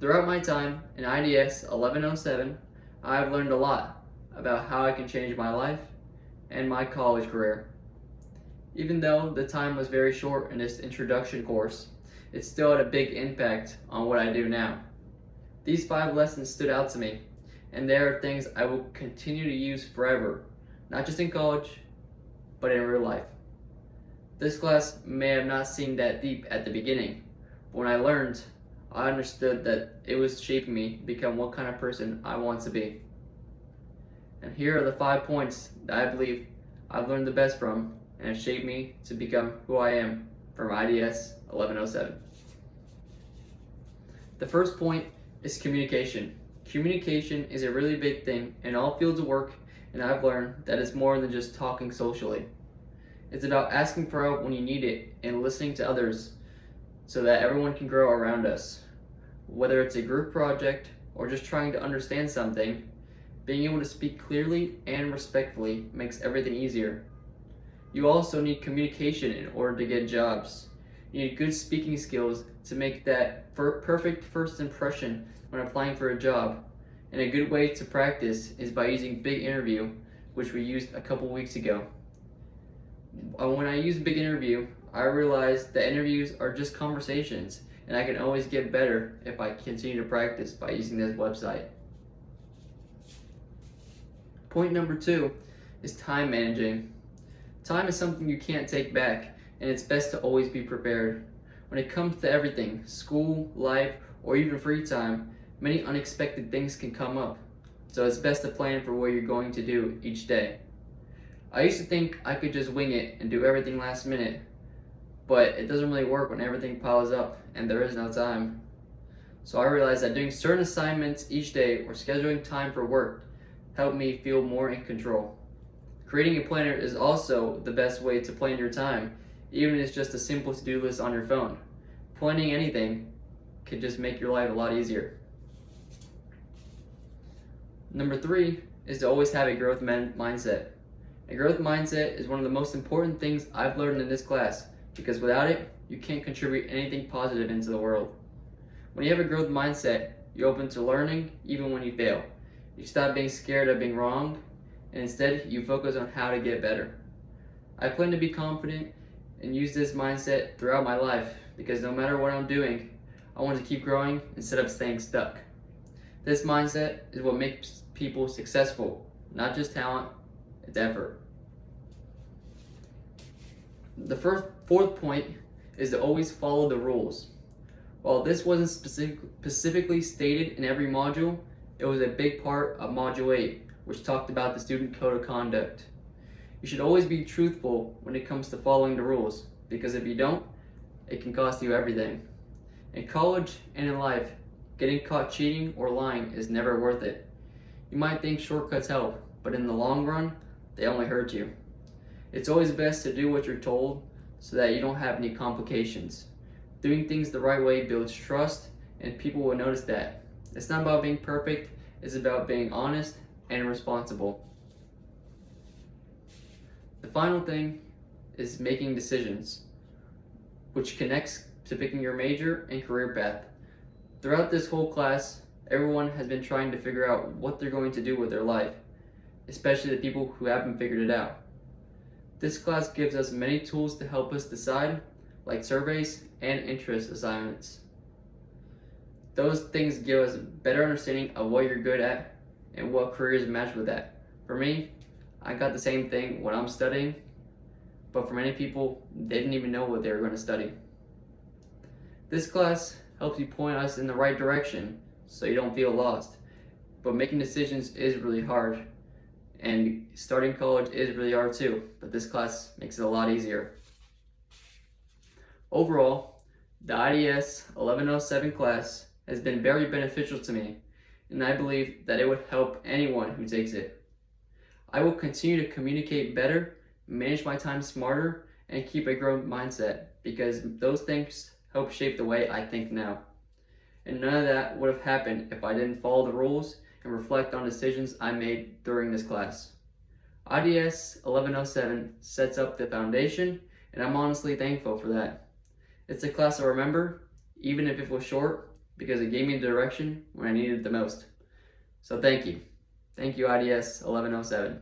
Throughout my time in IDS 1107, I have learned a lot about how I can change my life and my college career. Even though the time was very short in this introduction course, it still had a big impact on what I do now. These 5 lessons stood out to me, and they are things I will continue to use forever, not just in college, but in real life. This class may have not seemed that deep at the beginning, but when I learned, I understood that it was shaping me to become what kind of person I want to be. And here are the 5 points that I believe I've learned the best from and have shaped me to become who I am from IDS 1107. The first point is communication. Communication is a really big thing in all fields of work, and I've learned that it's more than just talking socially. It's about asking for help when you need it and listening to others so that everyone can grow around us. Whether it's a group project or just trying to understand something, being able to speak clearly and respectfully makes everything easier. You also need communication in order to get jobs. You need good speaking skills to make that perfect first impression when applying for a job. And a good way to practice is by using Big Interview, which we used a couple weeks ago. When I use Big Interview, I realized that interviews are just conversations, and I can always get better if I continue to practice by using this website. Point number 2 is time managing. Time is something you can't take back, and it's best to always be prepared. When it comes to everything, school, life, or even free time, many unexpected things can come up, so it's best to plan for what you're going to do each day. I used to think I could just wing it and do everything last minute, but it doesn't really work when everything piles up and there is no time. So I realized that doing certain assignments each day or scheduling time for work helped me feel more in control. Creating a planner is also the best way to plan your time, even if it's just a simple to-do list on your phone. Planning anything could just make your life a lot easier. Number 3 is to always have a growth mindset. A growth mindset is one of the most important things I've learned in this class, because without it, you can't contribute anything positive into the world. When you have a growth mindset, you're open to learning even when you fail. You stop being scared of being wrong, and instead you focus on how to get better. I plan to be confident and use this mindset throughout my life, because no matter what I'm doing, I want to keep growing instead of staying stuck. This mindset is what makes people successful, not just talent, it's effort. The fourth point is to always follow the rules. While this wasn't specifically stated in every module, it was a big part of Module 8, which talked about the student code of conduct. You should always be truthful when it comes to following the rules, because if you don't, it can cost you everything. In college and in life, getting caught cheating or lying is never worth it. You might think shortcuts help, but in the long run, they only hurt you. It's always best to do what you're told so that you don't have any complications. Doing things the right way builds trust, and people will notice that. It's not about being perfect, it's about being honest and responsible. The final thing is making decisions, which connects to picking your major and career path. Throughout this whole class, everyone has been trying to figure out what they're going to do with their life, especially the people who haven't figured it out. This class gives us many tools to help us decide, like surveys and interest assignments. Those things give us a better understanding of what you're good at and what careers match with that. For me, I got the same thing when I'm studying, but for many people, they didn't even know what they were going to study. This class helps you point us in the right direction so you don't feel lost, but making decisions is really hard. And starting college is really hard too, but this class makes it a lot easier. Overall, the IDS 1107 class has been very beneficial to me, and I believe that it would help anyone who takes it. I will continue to communicate better, manage my time smarter, and keep a growth mindset, because those things help shape the way I think now. And none of that would have happened if I didn't follow the rules and reflect on decisions I made during this class. IDS 1107 sets up the foundation, and I'm honestly thankful for that. It's a class I remember, even if it was short, because it gave me the direction when I needed it the most. So thank you. Thank you, IDS 1107.